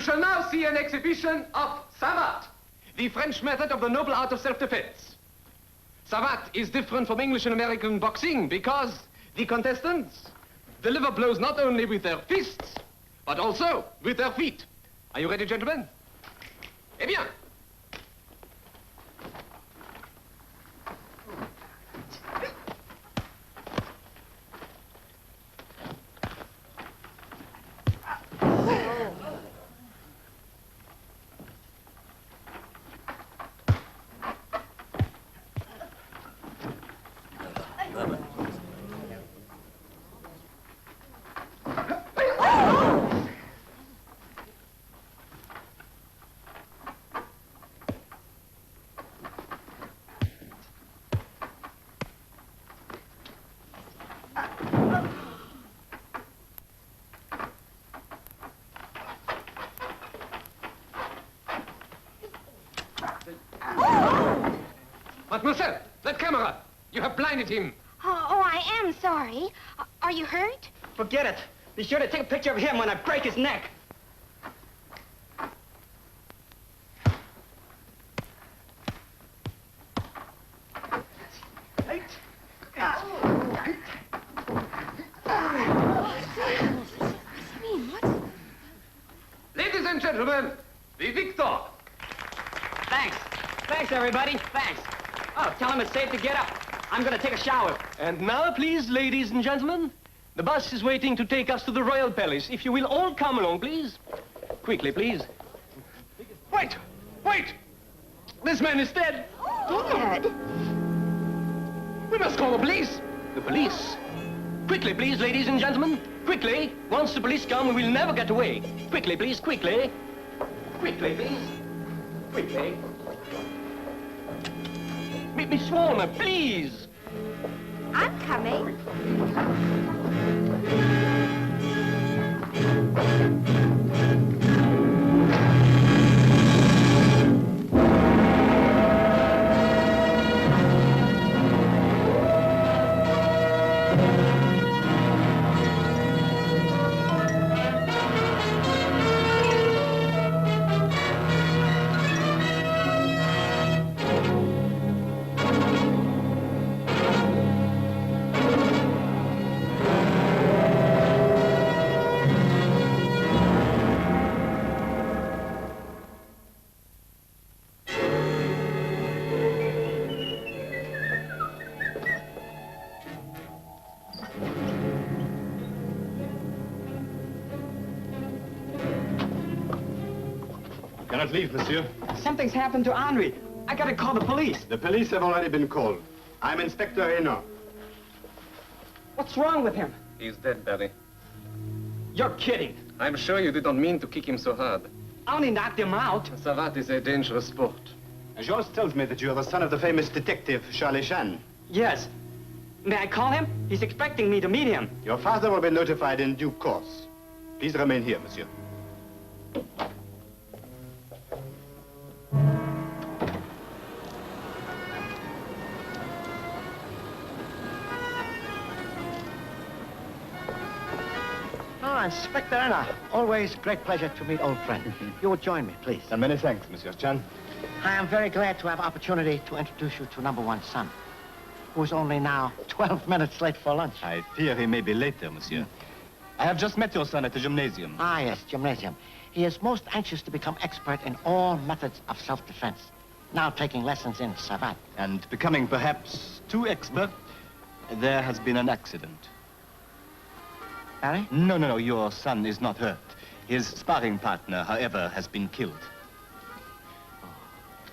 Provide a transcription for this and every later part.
shall now see an exhibition of savate, the French method of the noble art of self-defense. Savate is different from English and American boxing because the contestants deliver blows not only with their fists, but also with their feet. Are you ready, gentlemen? Eh bien. Mademoiselle, that camera! You have blinded him. Oh, I am sorry. Are you hurt? Forget it. Be sure to take a picture of him when I break his neck. Ladies and gentlemen, the victor. Thanks. Thanks, everybody. Thanks. Oh, tell him it's safe to get up. I'm gonna take a shower. And now, please, ladies and gentlemen, the bus is waiting to take us to the Royal Palace. If you will all come along, please. Quickly, please. Wait! Wait! This man is dead. Dead? We must call the police. The police? Quickly, please, ladies and gentlemen. Quickly. Once the police come, we will never get away. Quickly, please, quickly. Quickly, please. Quickly. Miss Warner, please. I'm coming. Cannot leave, monsieur. Something's happened to Henri. I gotta call the police. The police have already been called. I'm Inspector Renaud. What's wrong with him? He's dead, Barry. You're kidding. I'm sure you did not mean to kick him so hard. I only knocked him out. Savate is a dangerous sport. Georges tells me that you are the son of the famous detective, Charlie Chan. Yes. May I call him? He's expecting me to meet him. Your father will be notified in due course. Please remain here, monsieur. Inspector Anna, always great pleasure to meet old friend. You will join me, please. And many thanks, Monsieur Chan. I am very glad to have opportunity to introduce you to number one son, who is only now 12 minutes late for lunch. I fear he may be later, monsieur. I have just met your son at the gymnasium. Ah, yes, gymnasium. He is most anxious to become expert in all methods of self-defense. Now taking lessons in savate. And becoming perhaps too expert, there has been an accident. Barry? No, your son is not hurt. His sparring partner, however, has been killed.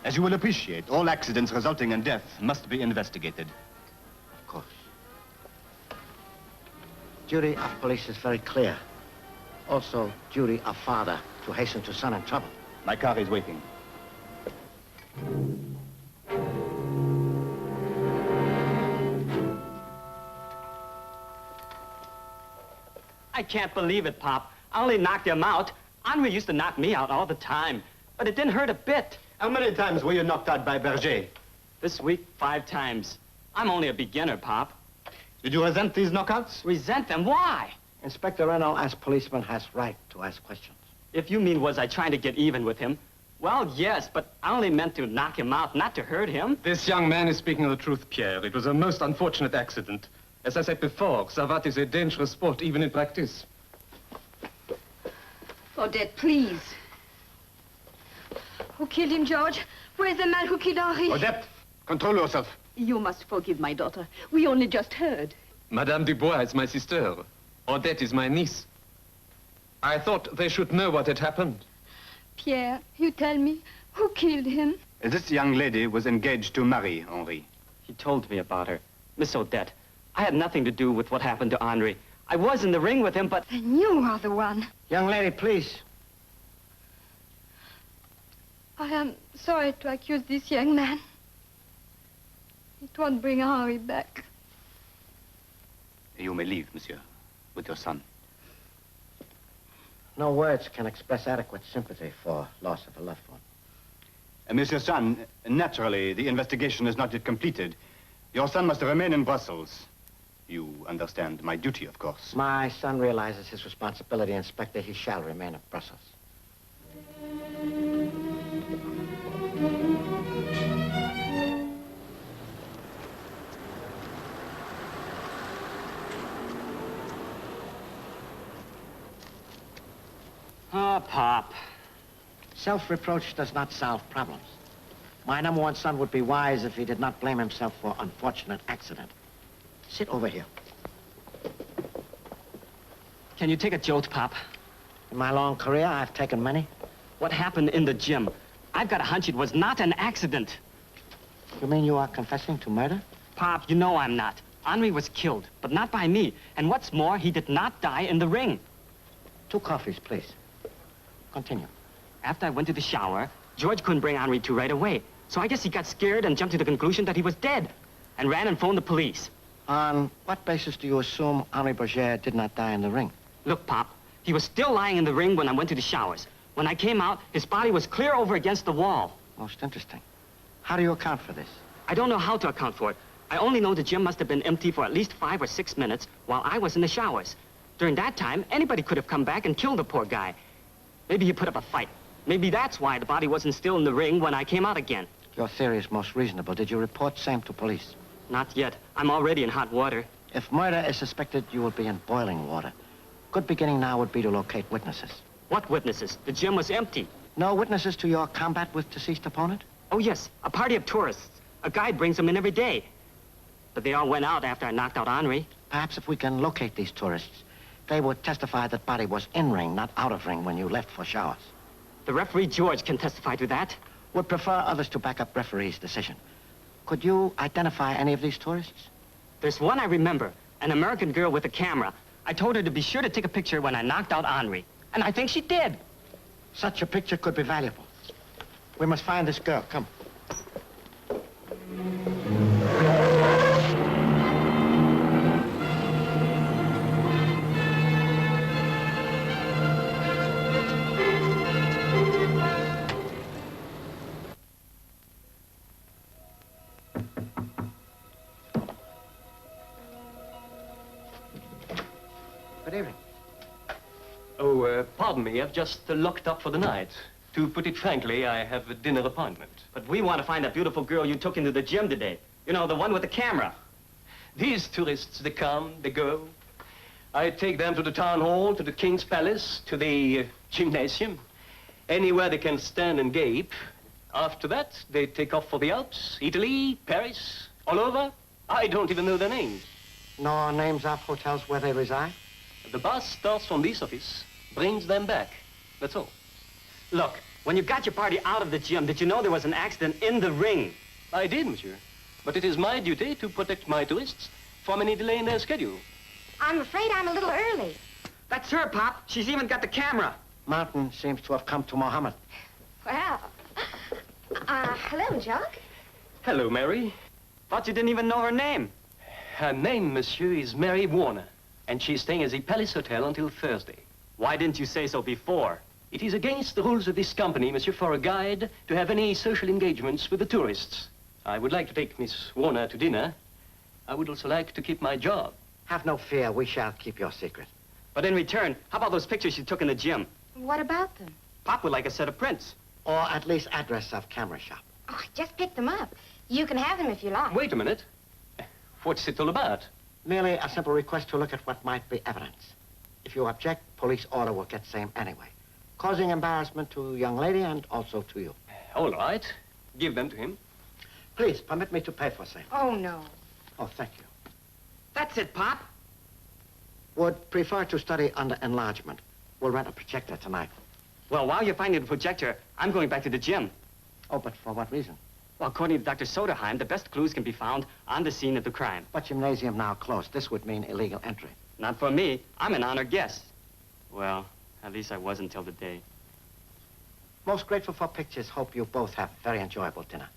As you will appreciate, all accidents resulting in death must be investigated. Of course. Duty of police is very clear. Also, duty of father to hasten to son in trouble. My car is waiting. I can't believe it, Pop. I only knocked him out. Henri used to knock me out all the time, but it didn't hurt a bit. How many times were you knocked out by Berger? This week, 5 times. I'm only a beginner, Pop. Did you resent these knockouts? Resent them? Why? Inspector Renaud, as policeman, has right to ask questions. If you mean was I trying to get even with him, well, yes, but I only meant to knock him out, not to hurt him. This young man is speaking the truth, Pierre. It was a most unfortunate accident. As I said before, savate is a dangerous sport, even in practice. Odette, please. Who killed him, George? Where's the man who killed Henri? Odette, control yourself. You must forgive my daughter. We only just heard. Madame Dubois is my sister. Odette is my niece. I thought they should know what had happened. Pierre, you tell me, who killed him? This young lady was engaged to marry Henri. He told me about her. Miss Odette, I had nothing to do with what happened to Henri. I was in the ring with him, but... Then you are the one. Young lady, please. I am sorry to accuse this young man. It won't bring Henri back. You may leave, monsieur, with your son. No words can express adequate sympathy for loss of a loved one. Monsieur Son, naturally, the investigation is not yet completed. Your son must remain in Brussels. You understand my duty, of course. My son realizes his responsibility, Inspector. He shall remain at Brussels. Oh, Pop. Self-reproach does not solve problems. My number one son would be wise if he did not blame himself for unfortunate accident. Sit over here. Can you take a jolt, Pop? In my long career, I've taken many. What happened in the gym? I've got a hunch it was not an accident. You mean you are confessing to murder? Pop, you know I'm not. Henri was killed, but not by me. And what's more, he did not die in the ring. 2 coffees, please. Continue. After I went to the shower, George couldn't bring Henri to right away. So I guess he got scared and jumped to the conclusion that he was dead and ran and phoned the police. On what basis do you assume Henri Berger did not die in the ring? Look, Pop, he was still lying in the ring when I went to the showers. When I came out, his body was clear over against the wall. Most interesting. How do you account for this? I don't know how to account for it. I only know the gym must have been empty for at least 5 or 6 minutes while I was in the showers. During that time, anybody could have come back and killed the poor guy. Maybe he put up a fight. Maybe that's why the body wasn't still in the ring when I came out again. Your theory is most reasonable. Did you report same to police? Not yet. I'm already in hot water. If murder is suspected, you will be in boiling water. Good beginning now would be to locate witnesses. What witnesses? The gym was empty. No witnesses to your combat with deceased opponent? Oh, yes, a party of tourists. A guide brings them in every day. But they all went out after I knocked out Henri. Perhaps if we can locate these tourists, they would testify that body was in ring, not out of ring when you left for showers. The referee George can testify to that. Would prefer others to back up referee's decision. Could you identify any of these tourists? There's one I remember, an American girl with a camera. I told her to be sure to take a picture when I knocked out Henri. And I think she did. Such a picture could be valuable. We must find this girl. Come. Good evening. Oh, pardon me, I've just locked up for the night. To put it frankly, I have a dinner appointment. But we want to find that beautiful girl you took into the gym today. You know, the one with the camera. These tourists, they come, they go. I take them to the town hall, to the King's Palace, to the gymnasium. Anywhere they can stand and gape. After that, they take off for the Alps, Italy, Paris, all over. I don't even know their names. No names of hotels where they reside? The bus starts from this office, brings them back. That's all. Look, when you got your party out of the gym, did you know there was an accident in the ring? I did, monsieur. But it is my duty to protect my tourists from any delay in their schedule. I'm afraid I'm a little early. That's her, Pop. She's even got the camera. Martin seems to have come to Mohammed. Well, hello, Jock. Hello, Mary. Thought you didn't even know her name. Her name, monsieur, is Mary Warner. And she's staying at the Palace Hotel until Thursday. Why didn't you say so before? It is against the rules of this company, monsieur, for a guide to have any social engagements with the tourists. I would like to take Miss Warner to dinner. I would also like to keep my job. Have no fear. We shall keep your secret. But in return, how about those pictures you took in the gym? What about them? Pop would like a set of prints. Or at least address of camera shop. Oh, I just picked them up. You can have them if you like. Wait a minute. What's it all about? Merely a simple request to look at what might be evidence. If you object, police order will get same anyway. Causing embarrassment to young lady and also to you. All right. Give them to him. Please, permit me to pay for same. Oh, no. Oh, thank you. That's it, Pop. Would prefer to study under enlargement. We'll rent a projector tonight. Well, while you're finding the projector, I'm going back to the gym. Oh, but for what reason? Well, according to Dr. Soderheim, the best clues can be found on the scene of the crime. But gymnasium now closed. This would mean illegal entry. Not for me. I'm an honored guest. Well, at least I was until the day. Most grateful for pictures. Hope you both have very enjoyable dinner.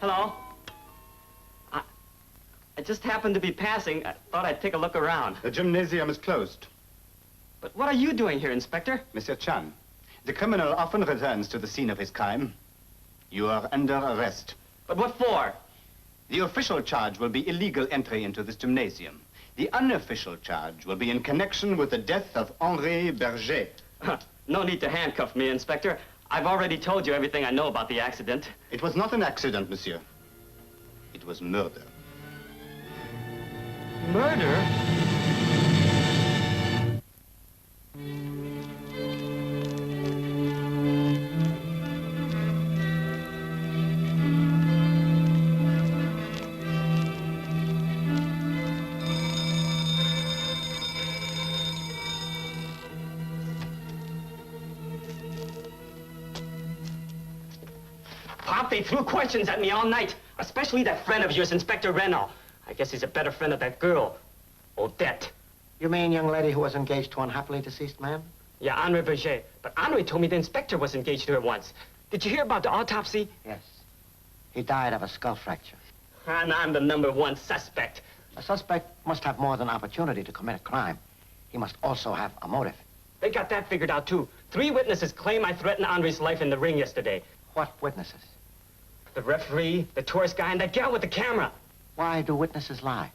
Hello? I just happened to be passing. I thought I'd take a look around. The gymnasium is closed. But what are you doing here, Inspector? Monsieur Chan, the criminal often returns to the scene of his crime. You are under arrest. But what for? The official charge will be illegal entry into this gymnasium. The unofficial charge will be in connection with the death of Henri Berger. No need to handcuff me, Inspector. I've already told you everything I know about the accident. It was not an accident, monsieur. It was murder. Murder? Pop, they threw questions at me all night, especially that friend of yours, Inspector Renault. I guess he's a better friend of that girl, Odette. You mean young lady who was engaged to unhappily deceased man? Yeah, Henri Berger. But Henri told me the inspector was engaged to her once. Did you hear about the autopsy? Yes. He died of a skull fracture. And I'm the #1 suspect. A suspect must have more than opportunity to commit a crime. He must also have a motive. They got that figured out, too. 3 witnesses claim I threatened Henri's life in the ring yesterday. What witnesses? The referee, the tourist guy, and that gal with the camera. Why do witnesses lie?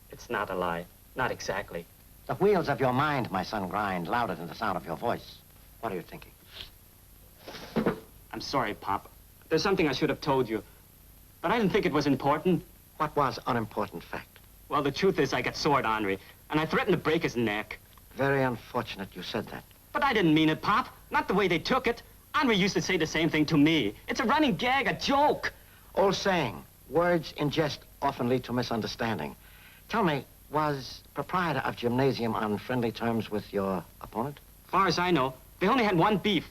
It's not a lie. Not exactly. The wheels of your mind, my son, grind louder than the sound of your voice. What are you thinking? I'm sorry, Pop. There's something I should have told you. But I didn't think it was important. What was unimportant fact? Well, the truth is I got sore at Henri, and I threatened to break his neck. Very unfortunate you said that. But I didn't mean it, Pop. Not the way they took it. Henri used to say the same thing to me. It's a running gag, a joke. Old saying, words in jest often lead to misunderstanding. Tell me, was proprietor of gymnasium on friendly terms with your opponent? Far as I know, they only had one beef.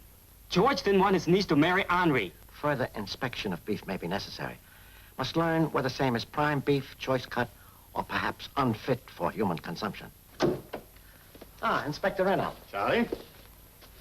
George didn't want his niece to marry Henri. Further inspection of beef may be necessary. Must learn whether same is prime beef, choice cut, or perhaps unfit for human consumption. Ah, Inspector Renault. Charlie,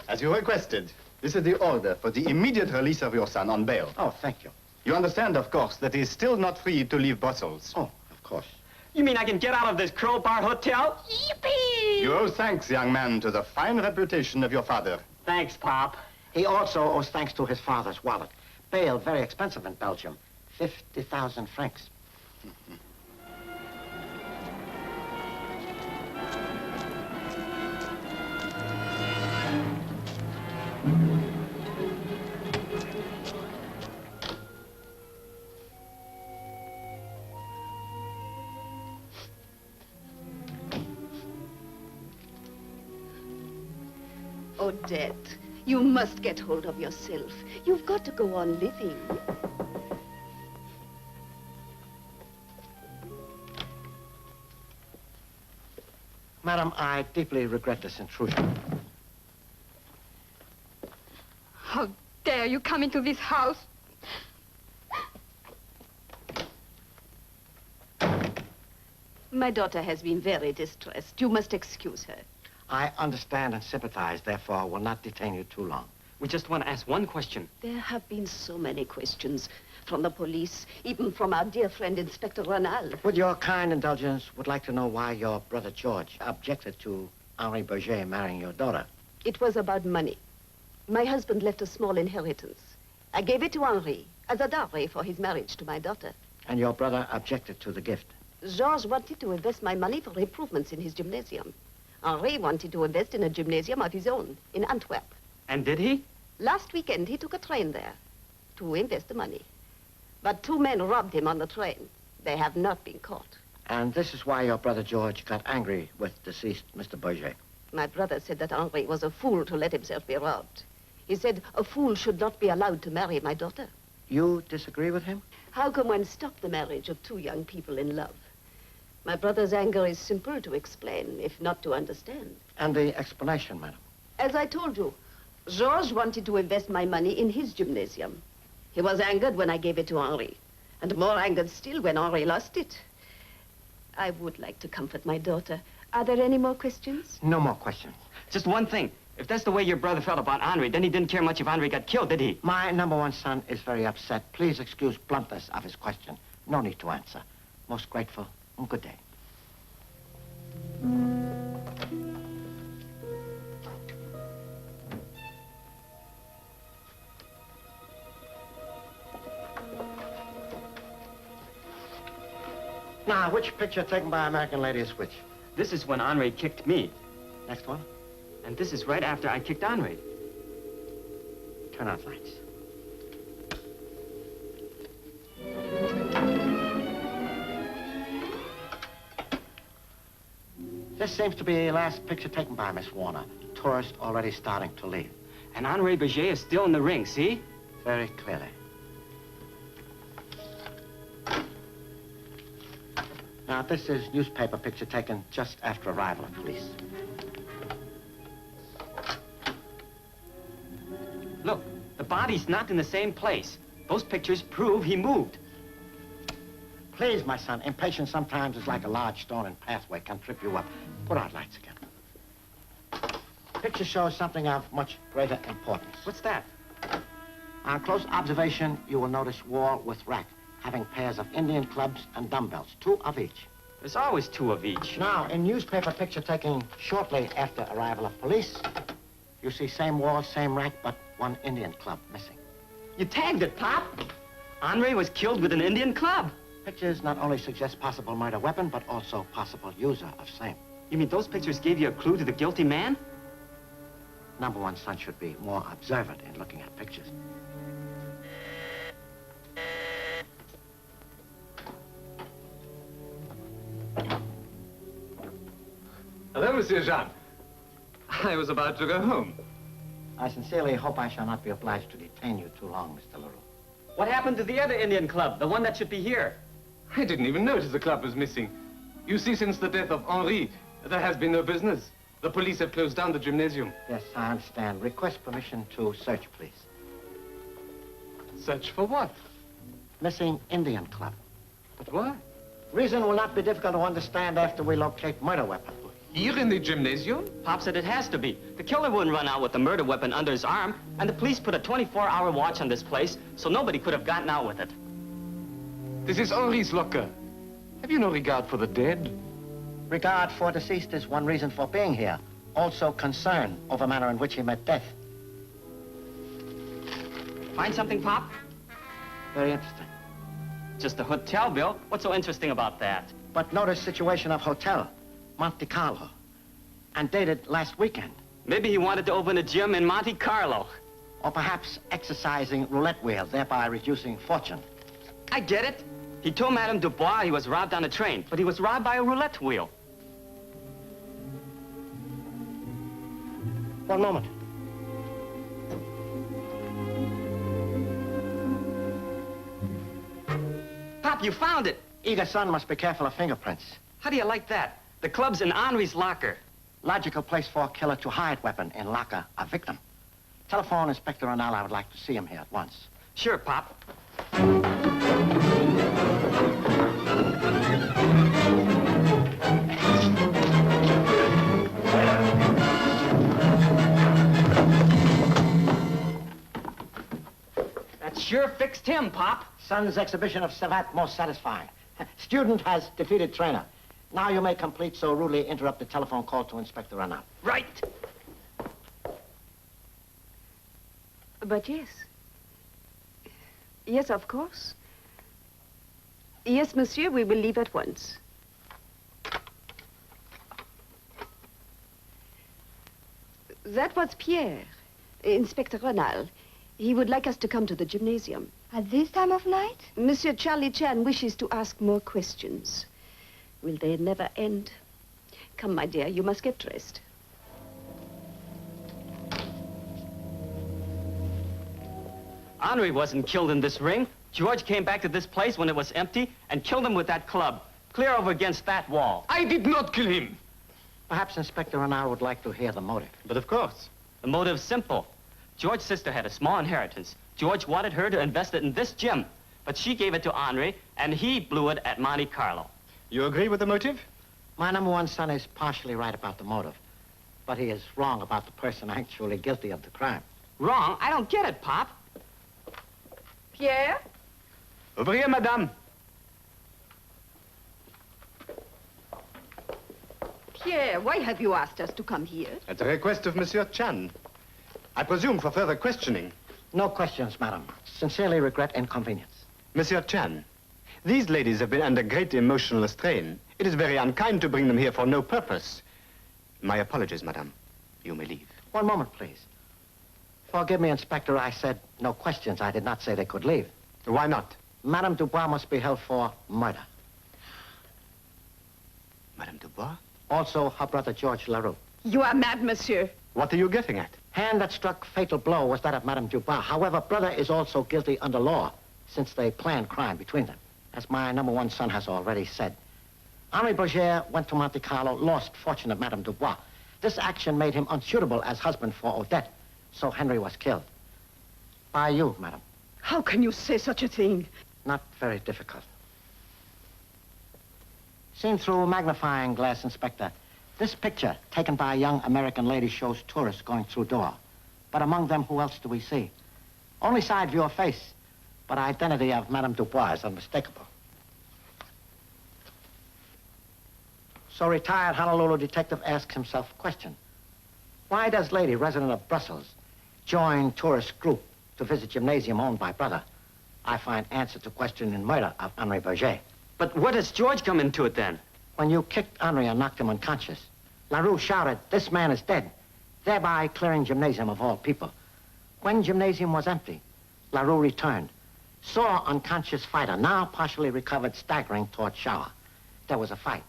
as you requested, this is the order for the immediate release of your son on bail. Oh, thank you. You understand, of course, that he is still not free to leave Brussels. Oh, of course. You mean I can get out of this crowbar hotel? Yippee! You owe thanks, young man, to the fine reputation of your father. Thanks, Pop. He also owes thanks to his father's wallet. Bail, very expensive in Belgium. 50,000 francs. Odette, you must get hold of yourself. You've got to go on living. Madam, I deeply regret this intrusion. How dare you come into this house? My daughter has been very distressed. You must excuse her. I understand and sympathize, therefore I will not detain you too long. We just want to ask one question. There have been so many questions. from the police, even from our dear friend Inspector Ronald. With your kind indulgence, would like to know why your brother George objected to Henri Berger marrying your daughter. It was about money. My husband left a small inheritance. I gave it to Henri as a dowry for his marriage to my daughter. And your brother objected to the gift. Georges wanted to invest my money for improvements in his gymnasium. Henri wanted to invest in a gymnasium of his own in Antwerp. And did he? Last weekend, he took a train there to invest the money. But 2 men robbed him on the train. They have not been caught. And this is why your brother George got angry with deceased Mr. Berger. My brother said that Henri was a fool to let himself be robbed. He said a fool should not be allowed to marry my daughter. You disagree with him? How can one stop the marriage of 2 young people in love? My brother's anger is simple to explain, if not to understand. And the explanation, madam? As I told you, Georges wanted to invest my money in his gymnasium. He was angered when I gave it to Henri, and more angered still when Henri lost it. I would like to comfort my daughter. Are there any more questions? No more questions. Just one thing. If that's the way your brother felt about Henri, then he didn't care much if Henri got killed, did he? My number 1 son is very upset. Please excuse bluntness of his question. No need to answer. Most grateful, and good day. Now, which picture taken by American lady is which? This is when Henri kicked me. Next one. And this is right after I kicked Henri. Turn out lights. This seems to be the last picture taken by Miss Warner. Tourist already starting to leave. And Henri Berger is still in the ring, see? Very clearly. Now, this is newspaper picture taken just after arrival of police. Look, the body's not in the same place. Those pictures prove he moved. Please, my son, impatience sometimes is like a large stone in pathway, can trip you up. Put out lights again. Picture shows something of much greater importance. What's that? On close observation, you will notice wall with rack, having pairs of Indian clubs and dumbbells, 2 of each. There's always 2 of each. Now, in newspaper picture taken shortly after arrival of police, you see same wall, same rack, but 1 Indian club missing. You tagged it, Pop. Henri was killed with an Indian club. Pictures not only suggest possible murder weapon, but also possible user of same. You mean those pictures gave you a clue to the guilty man? Number 1 son should be more observant in looking at pictures. Hello, Monsieur Jean. I was about to go home. I sincerely hope I shall not be obliged to detain you too long, Mr. Leroux. What happened to the other Indian club, the one that should be here? I didn't even notice the club was missing. You see, since the death of Henri, there has been no business. The police have closed down the gymnasium. Yes, I understand. Request permission to search, please. Search for what? Missing Indian club. But why? Reason will not be difficult to understand after we locate murder weapon. Here in the gymnasium? Pop said it has to be. The killer wouldn't run out with the murder weapon under his arm, and the police put a 24-hour watch on this place, so nobody could have gotten out with it. This is Henri's locker. Have you no regard for the dead? Regard for deceased is one reason for being here. Also concern over manner in which he met death. Find something, Pop? Very interesting. Just a hotel bill. What's so interesting about that? But notice situation of hotel, Monte Carlo, and dated last weekend. Maybe he wanted to open a gym in Monte Carlo. Or perhaps exercising roulette wheel, thereby reducing fortune. I get it. He told Madame Dubois he was robbed on a train, but he was robbed by a roulette wheel. One moment. Pop, you found it. Eager son must be careful of fingerprints. How do you like that? The club's in Henri's locker. Logical place for a killer to hide weapon in locker of victim. Telephone Inspector Ronald. I would like to see him here at once. Sure, Pop. That sure fixed him, Pop. Son's exhibition of Savat most satisfying. Student has defeated trainer. Now you may complete so rudely interrupt the telephone call to Inspector Renaud. Right. But yes. Yes, of course. Yes, monsieur, we will leave at once. That was Pierre, Inspector Renaud. He would like us to come to the gymnasium. At this time of night? Monsieur Charlie Chan wishes to ask more questions. Will they never end? Come, my dear, you must get dressed. Henri wasn't killed in this ring. George came back to this place when it was empty and killed him with that club, clear over against that wall. I did not kill him. Perhaps Inspector Renaud would like to hear the motive. But of course. The motive's simple. George's sister had a small inheritance. George wanted her to invest it in this gym, but she gave it to Henri, and he blew it at Monte Carlo. You agree with the motive? My number one son is partially right about the motive, but he is wrong about the person actually guilty of the crime. Wrong? I don't get it, Pop. Pierre? Over here, madame. Pierre, why have you asked us to come here? At the request of Monsieur Chan. I presume for further questioning. No questions, madam. Sincerely regret inconvenience. Monsieur Chan, these ladies have been under great emotional strain. It is very unkind to bring them here for no purpose. My apologies, madame. You may leave. One moment, please. Forgive me, Inspector, I said no questions. I did not say they could leave. Why not? Madame Dubois must be held for murder. Madame Dubois? Also, her brother, George Leroux. You are mad, monsieur. What are you getting at? Hand that struck fatal blow was that of Madame Dubois. However, brother is also guilty under law, since they planned crime between them. As my number one son has already said, Henri Berger went to Monte Carlo, lost fortune of Madame Dubois. This action made him unsuitable as husband for Odette, so Henry was killed. By you, madam. How can you say such a thing? Not very difficult. Seen through magnifying glass, Inspector, this picture, taken by a young American lady, shows tourists going through door. But among them, who else do we see? Only side view of face, but identity of Madame Dubois is unmistakable. So retired Honolulu detective asks himself a question. Why does lady, resident of Brussels, join tourist group to visit gymnasium owned by brother? I find answer to question in murder of Henri Berger. But what does George come into it then? When you kicked Henri and knocked him unconscious, Leroux shouted, "This man is dead," thereby clearing gymnasium of all people. When gymnasium was empty, Leroux returned, saw unconscious fighter, now partially recovered, staggering toward shower. There was a fight.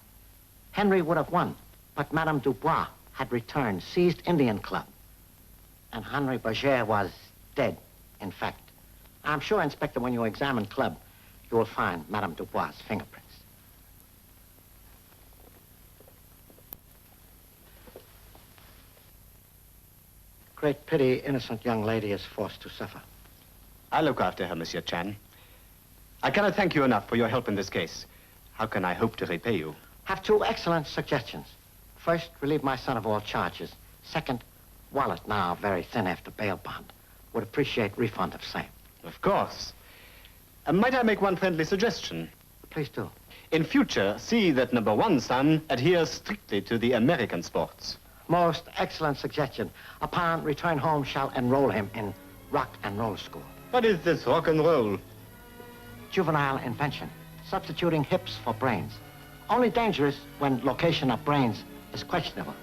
Henry would have won, but Madame Dubois had returned, seized Indian Club. And Henri Berger was dead, in fact. I'm sure, Inspector, when you examine Club, you will find Madame Dubois' fingerprints. Great pity innocent young lady is forced to suffer. I'll look after her, Monsieur Chan. I cannot thank you enough for your help in this case. How can I hope to repay you? Have two excellent suggestions. First, relieve my son of all charges. Second, wallet now very thin after bail bond. Would appreciate refund of same. Of course. Might I make one friendly suggestion? Please do. In future, see that number one son adheres strictly to the American sports. Most excellent suggestion. Upon return home, shall enroll him in rock and roll school. What is this rock and roll? Juvenile invention. Substituting hips for brains. Only dangerous when location of brains is questionable.